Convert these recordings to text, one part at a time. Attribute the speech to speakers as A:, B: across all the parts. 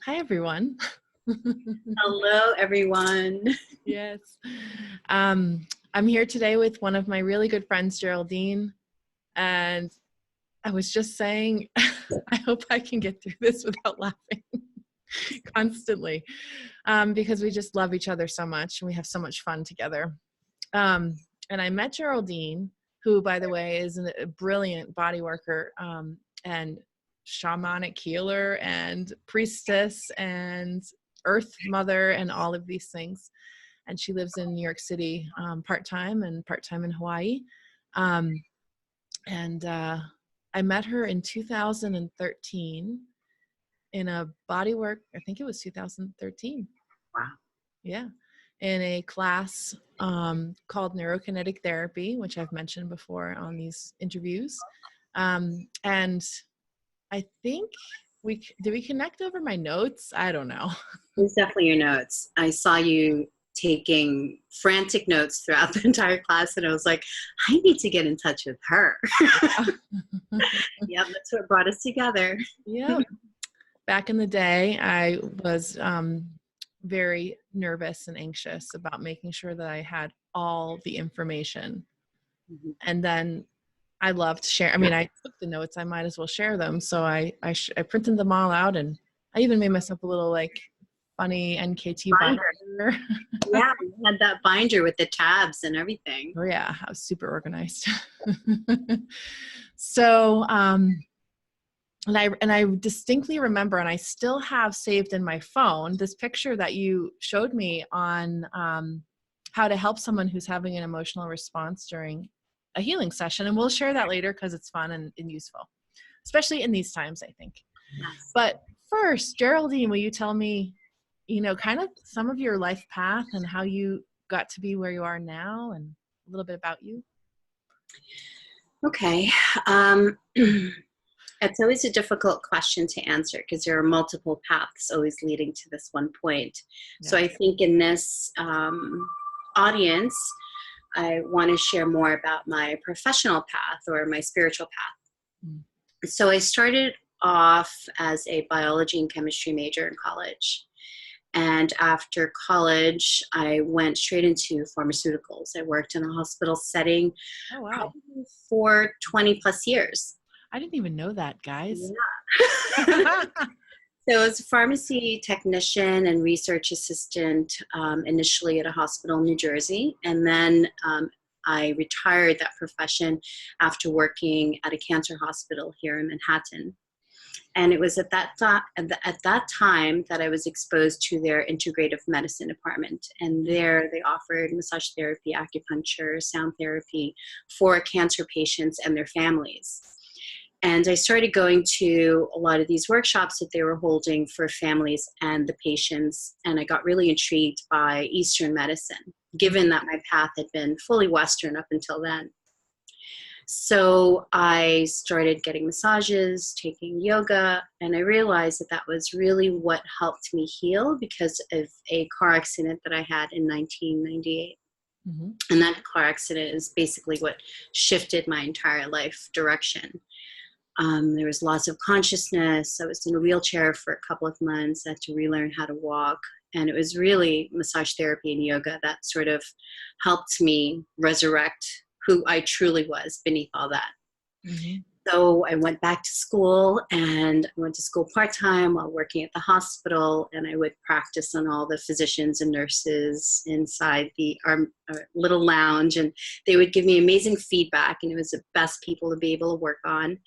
A: Hi, everyone.
B: Hello, everyone.
A: Yes. I'm here today with one of my really good friends, Geraldine. And I was just saying, I hope I can get through this without laughing constantly, because we just love each other so much and we have so much fun together. And I met Geraldine, who, by the way, is a brilliant body worker and shamanic healer and priestess and earth mother and all of these things. And she lives in New York City part-time and part-time in Hawaii. And I met her in 2013 in a bodywork, I think it was 2013.
B: Wow.
A: Yeah. In a class called neurokinetic therapy, which I've mentioned before on these interviews. And I think did we connect over my notes? I don't know.
B: It was definitely your notes. I saw you taking frantic notes throughout the entire class, and I was like, I need to get in touch with her. Yep, that's what brought us together.
A: Yeah. Back in the day, I was very nervous and anxious about making sure that I had all the information.
B: Mm-hmm.
A: And then I loved sharing. I mean, I took the notes. I might as well share them. So I printed them all out, and I even made myself a little like funny NKT binder.
B: Yeah, you had that binder with the tabs and everything.
A: Oh yeah, I was super organized. So, and I distinctly remember, and I still have saved in my phone this picture that you showed me on how to help someone who's having an emotional response during a healing session. And we'll share that later because it's fun and useful, especially in these times, I think.
B: Yes.
A: But first, Geraldine, will you tell me, kind of some of your life path and how you got to be where you are now and a little bit about you?
B: Okay. It's always a difficult question to answer because there are multiple paths always leading to this one point. Yeah. So I think in this audience, I want to share more about my professional path or my spiritual path. Mm. So I started off as a biology and chemistry major in college. And after college, I went straight into pharmaceuticals. I worked in a hospital setting for 20 plus years.
A: I didn't even know that, guys.
B: Yeah. So I was a pharmacy technician and research assistant initially at a hospital in New Jersey. And then I retired that profession after working at a cancer hospital here in Manhattan. And it was at that time that I was exposed to their integrative medicine department. And there they offered massage therapy, acupuncture, sound therapy for cancer patients and their families. And I started going to a lot of these workshops that they were holding for families and the patients. And I got really intrigued by Eastern medicine, given that my path had been fully Western up until then. So I started getting massages, taking yoga, and I realized that that was really what helped me heal because of a car accident that I had in 1998. Mm-hmm. And that car accident is basically what shifted my entire life direction. There was loss of consciousness. I was in a wheelchair for a couple of months. I had to relearn how to walk. And it was really massage therapy and yoga that sort of helped me resurrect who I truly was beneath all that. Mm-hmm. So I went back to school, and I went to school part-time while working at the hospital, and I would practice on all the physicians and nurses inside the little lounge, and they would give me amazing feedback, and it was the best people to be able to work on.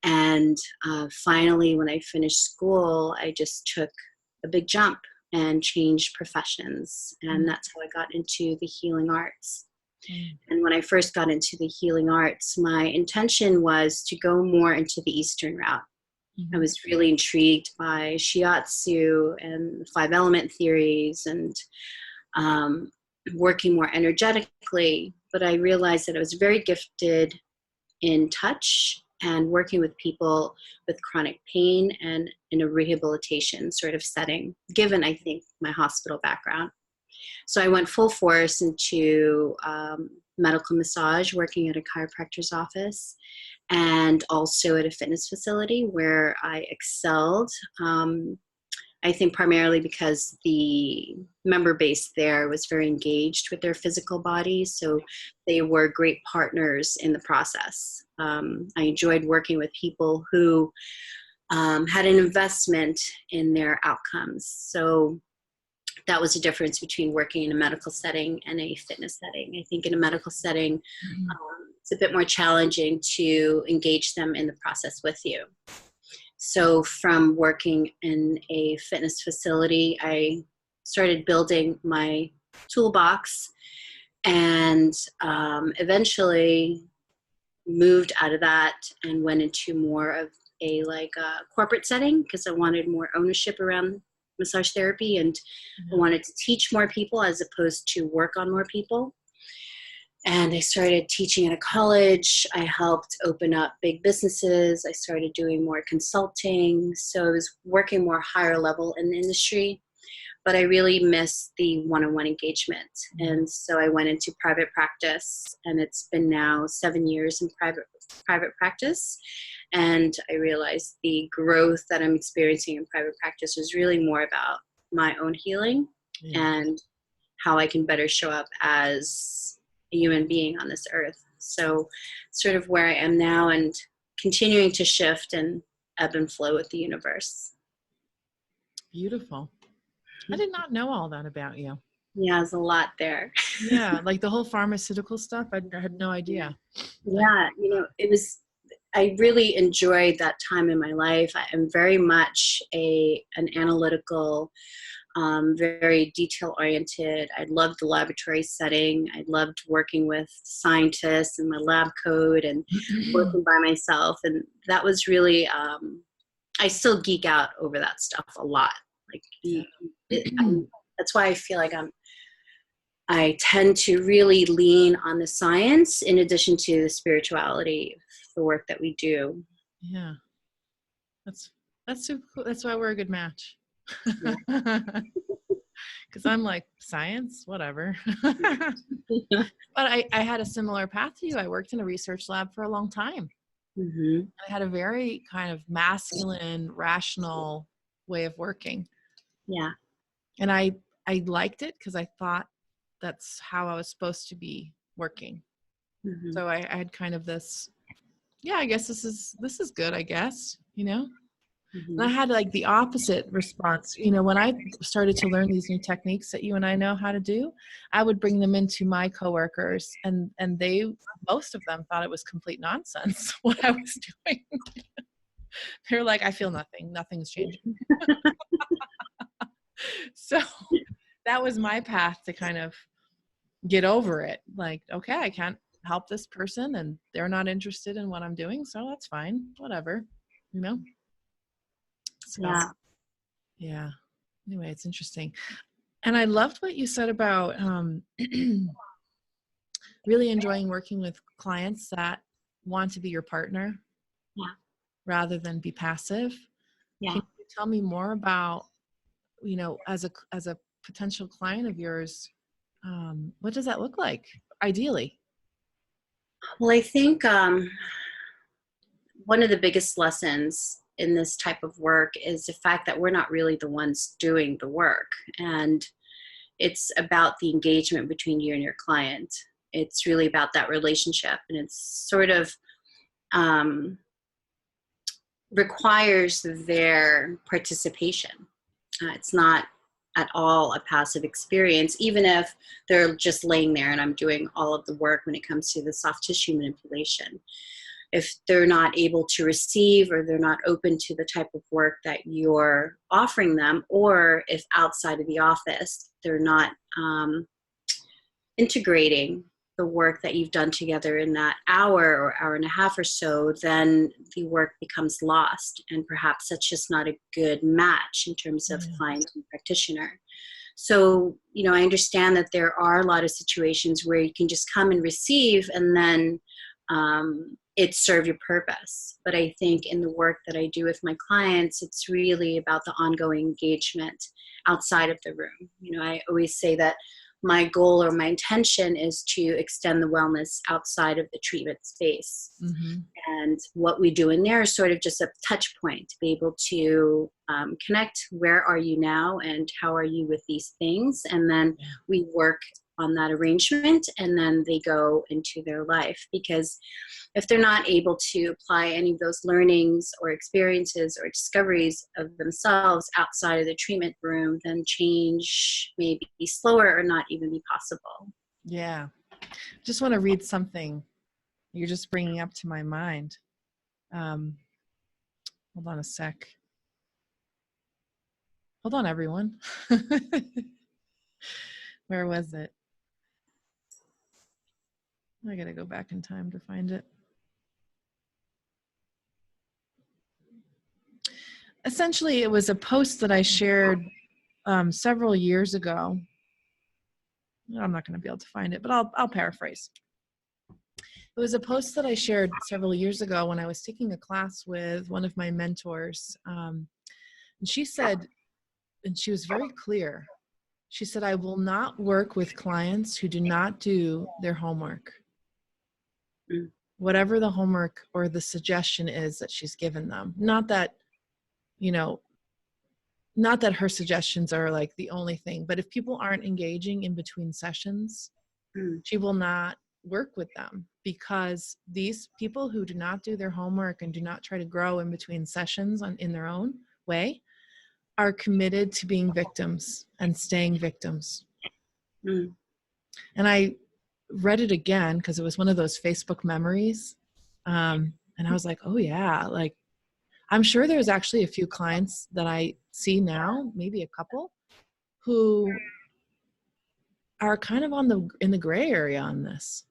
B: And finally, when I finished school, I just took a big jump and changed professions, and that's how I got into the healing arts. And when I first got into the healing arts, my intention was to go more into the Eastern route. Mm-hmm. I was really intrigued by shiatsu and 5-element theories and working more energetically. But I realized that I was very gifted in touch and working with people with chronic pain and in a rehabilitation sort of setting, given, I think, my hospital background. So I went full force into medical massage, working at a chiropractor's office, and also at a fitness facility where I excelled. I I think primarily because the member base there was very engaged with their physical bodies, so they were great partners in the process. I enjoyed working with people who had an investment in their outcomes. So that was a difference between working in a medical setting and a fitness setting. I think in a medical setting, it's a bit more challenging to engage them in the process with you. So from working in a fitness facility, I started building my toolbox and eventually moved out of that and went into more of a corporate setting because I wanted more ownership around massage therapy, and I wanted to teach more people as opposed to work on more people. And I started teaching at a college. I helped open up big businesses. I started doing more consulting. So I was working more higher level in the industry, but I really missed the one-on-one engagement. And so I went into private practice, and it's been now 7 years in private practice. And I realized the growth that I'm experiencing in private practice is really more about my own healing and how I can better show up as a human being on this earth. So sort of where I am now, and continuing to shift and ebb and flow with the universe.
A: Beautiful. I did not know all that about you.
B: Yeah, there's a lot there.
A: Yeah, like the whole pharmaceutical stuff, I had no idea.
B: Yeah, I really enjoyed that time in my life. I am very much an analytical, very detail-oriented. I loved the laboratory setting. I loved working with scientists and my lab code and working by myself. And that was really, I still geek out over that stuff a lot. That's why I feel like I tend to really lean on the science in addition to the spirituality, the work that we do.
A: Yeah, that's super cool. That's why we're a good match. Because I'm like, science, whatever. But I had a similar path to you. I worked in a research lab for a long time. I had a very kind of masculine, rational way of working.
B: Yeah.
A: And I liked it because I thought that's how I was supposed to be working. So I had kind of this, I guess this is good, I guess, And I had like the opposite response. When I started to learn these new techniques that you and I know how to do, I would bring them into my coworkers, and most of them thought it was complete nonsense what I was doing. They're like, I feel nothing. Nothing's changing. So that was my path to kind of get over it. Like, okay, I can't help this person and they're not interested in what I'm doing. So that's fine. Whatever, So, yeah. Anyway, it's interesting. And I loved what you said about really enjoying working with clients that want to be your partner rather than be passive. Can you tell me more about, as a potential client of yours, what does that look like ideally?
B: Well, I think one of the biggest lessons in this type of work is the fact that we're not really the ones doing the work. And it's about the engagement between you and your client. It's really about that relationship. And it's sort of requires their participation. It's not at all a passive experience, even if they're just laying there and I'm doing all of the work when it comes to the soft tissue manipulation. If they're not able to receive, or they're not open to the type of work that you're offering them, or if outside of the office, they're not integrating the work that you've done together in that hour or hour and a half or so, then the work becomes lost. And perhaps that's just not a good match in terms of client and practitioner. So, I understand that there are a lot of situations where you can just come and receive and then it serve your purpose. But I think in the work that I do with my clients, it's really about the ongoing engagement outside of the room. I always say that my goal or my intention is to extend the wellness outside of the treatment space.
A: Mm-hmm.
B: And what we do in there is sort of just a touch point to be able to connect. Where are you now and how are you with these things? And then we work on that arrangement, and then they go into their life. Because if they're not able to apply any of those learnings or experiences or discoveries of themselves outside of the treatment room, then change may be slower or not even be possible.
A: Yeah. Just want to read something you're just bringing up to my mind. Hold on a sec. Hold on, everyone. Where was it? I got to go back in time to find it. Essentially, it was a post that I shared several years ago. I'm not going to be able to find it, but I'll paraphrase. It was a post that I shared several years ago when I was taking a class with one of my mentors. And she said, and she was very clear, she said, I will not work with clients who do not do their homework. Whatever the homework or the suggestion is that she's given them. Not that, not that her suggestions are like the only thing, but if people aren't engaging in between sessions, she will not work with them, because these people who do not do their homework and do not try to grow in between sessions in their own way are committed to being victims and staying victims. And I read it again because it was one of those Facebook memories. And I was like, oh yeah, like I'm sure there's actually a few clients that I see now, maybe a couple, who are kind of in the gray area on this.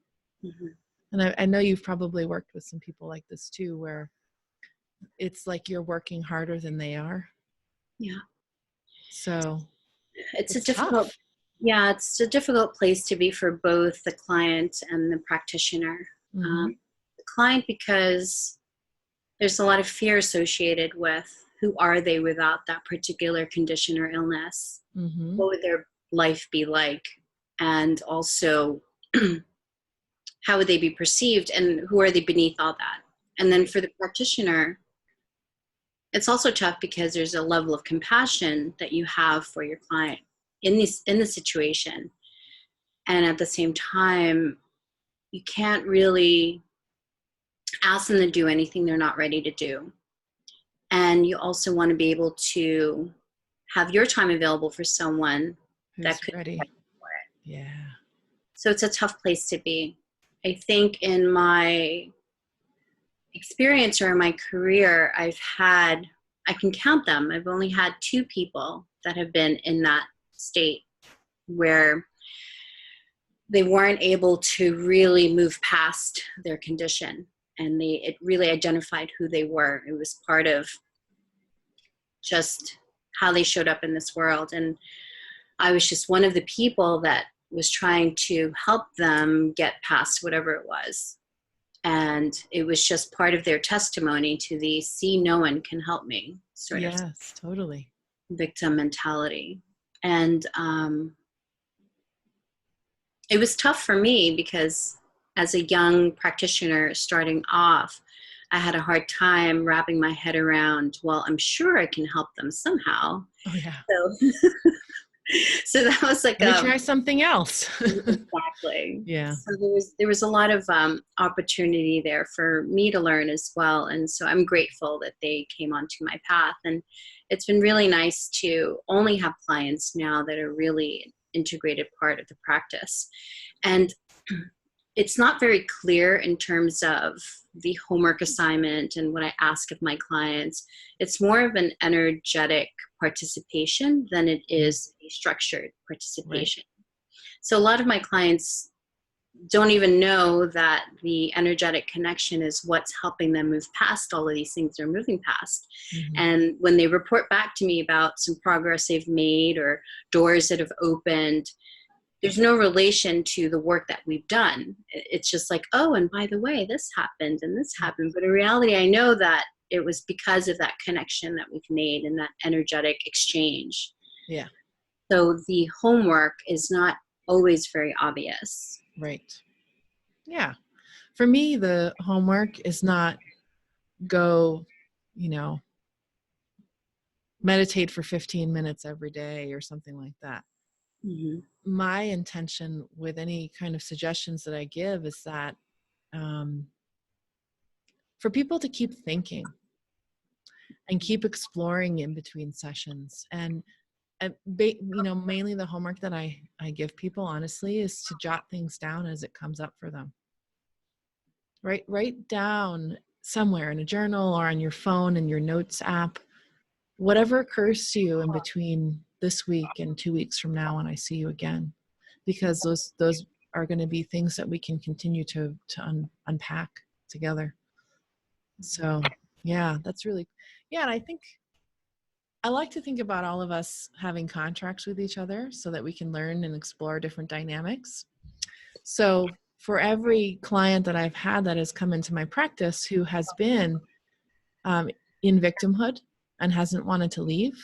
A: Mm-hmm. And I know you've probably worked with some people like this too, where it's like you're working harder than they are.
B: Yeah.
A: So
B: it's a difficult, it's a difficult place to be for both the client and the practitioner.
A: Mm-hmm.
B: The client, because there's a lot of fear associated with who are they without that particular condition or illness. Mm-hmm. What would their life be like? And also, how would they be perceived, and who are they beneath all that? And then for the practitioner, it's also tough because there's a level of compassion that you have for your client in the situation. And at the same time, you can't really ask them to do anything they're not ready to do. And you also want to be able to have your time available for someone that could be ready for it.
A: Yeah.
B: So it's a tough place to be. I think in my experience or in my career, I can count them. I've only had 2 people that have been in that state where they weren't able to really move past their condition, and it really identified who they were. It was part of just how they showed up in this world. And I was just one of the people that was trying to help them get past whatever it was. And it was just part of their testimony to the see no one can help me sort of
A: totally
B: victim mentality. And it was tough for me because as a young practitioner starting off, I had a hard time wrapping my head around, well, I'm sure I can help them somehow.
A: Oh yeah.
B: So that was like,
A: let me try something else.
B: Exactly.
A: Yeah.
B: So there was a lot of opportunity there for me to learn as well. And so I'm grateful that they came onto my path. And it's been really nice to only have clients now that are really integrated part of the practice. And it's not very clear in terms of the homework assignment and what I ask of my clients. It's more of an energetic participation than it is a structured participation. Right. So a lot of my clients don't even know that the energetic connection is what's helping them move past all of these things they're moving past. Mm-hmm. And when they report back to me about some progress they've made or doors that have opened, there's no relation to the work that we've done. It's just like, oh, and by the way, this happened and this happened. But in reality, I know that it was because of that connection that we've made and that energetic exchange.
A: Yeah.
B: So the homework is not always very obvious.
A: Right. Yeah. For me, the homework is not go, you know, meditate for 15 minutes every day or something like that.
B: Mm-hmm.
A: My intention with any kind of suggestions that I give is that for people to keep thinking and keep exploring in between sessions. And mainly the homework that I give people, honestly, is to jot things down as it comes up for them. Write down somewhere in a journal or on your phone in your notes app, whatever occurs to you in between this week and 2 weeks from now when I see you again, because those are going to be things that we can continue to unpack together. So yeah, that's really, yeah. And I think I like to think about all of us having contracts with each other so that we can learn and explore different dynamics. So for every client that I've had that has come into my practice who has been in victimhood and hasn't wanted to leave,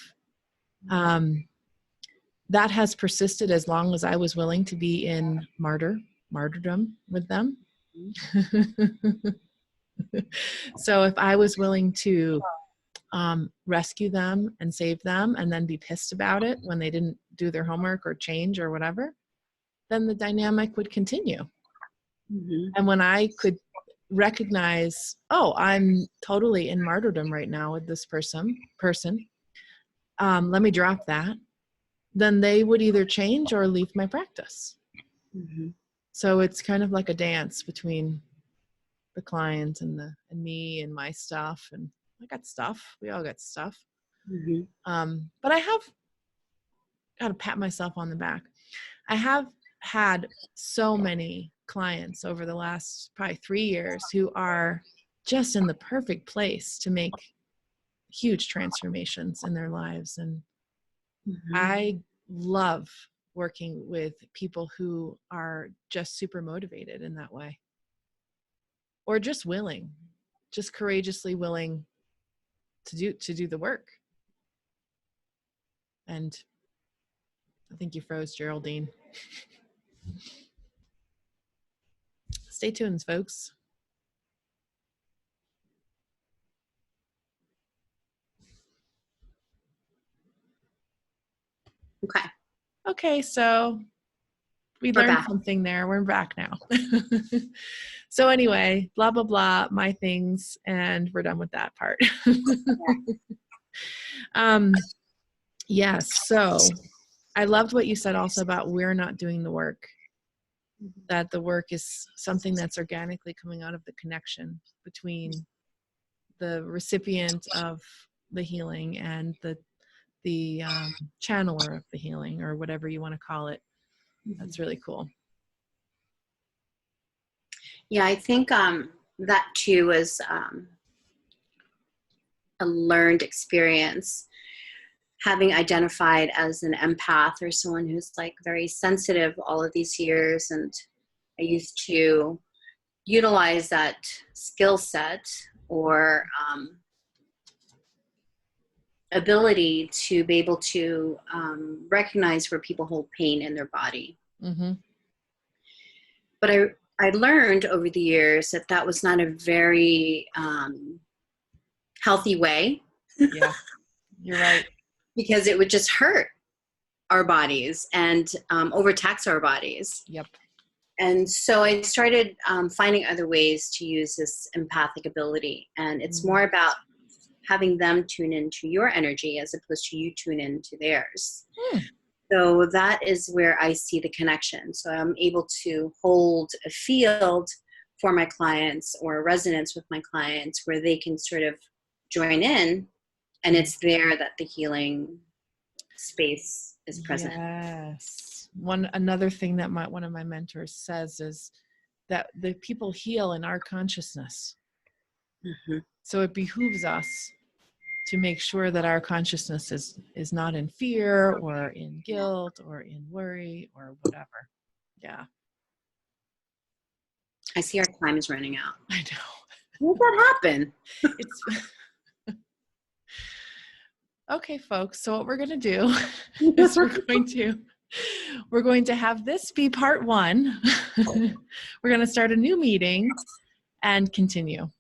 A: that has persisted as long as I was willing to be in martyrdom with them. So if I was willing to rescue them and save them and then be pissed about it when they didn't do their homework or change or whatever, then the dynamic would continue. Mm-hmm. And when I could recognize, oh, I'm totally in martyrdom right now with this person, let me drop that, then they would either change or leave my practice. Mm-hmm. So it's kind of like a dance between the client and me and my stuff. And I got stuff. We all got stuff. Mm-hmm. But I have got to pat myself on the back. I have had so many clients over the last probably 3 years who are just in the perfect place to make huge transformations in their lives. And mm-hmm. I love working with people who are just super motivated in that way, or just courageously willing to do the work. And I think you froze, Geraldine. Stay tuned, folks. Okay, so we learned something there. We're back now. So anyway, blah, blah, blah, my things, and we're done with that part. Yes, so I loved what you said also about we're not doing the work, that the work is something that's organically coming out of the connection between the recipient of the healing and the channeler of the healing, or whatever you want to call it. That's really cool.
B: Yeah, I think that too was a learned experience, having identified as an empath or someone who's like very sensitive all of these years. And I used to utilize that skill set or ability to be able to recognize where people hold pain in their body. Mm-hmm. But I learned over the years that was not a very healthy way.
A: Yeah, you're right.
B: Because it would just hurt our bodies and overtax our bodies.
A: Yep.
B: And so I started finding other ways to use this empathic ability. And it's more about having them tune into your energy as opposed to you tune into theirs. So that is where I see the connection. So I'm able to hold a field for my clients or a resonance with my clients where they can sort of join in, and it's there that the healing space is present.
A: Yes. Another thing that one of my mentors says is that the people heal in our consciousness. Mm-hmm. So it behooves us to make sure that our consciousness is not in fear or in guilt or in worry or whatever. Yeah.
B: I see our time is running out.
A: I know.
B: When did that happen?
A: Okay, folks. So what we're going to do is we're going to We're going to have this be part one. We're going to start a new meeting and continue.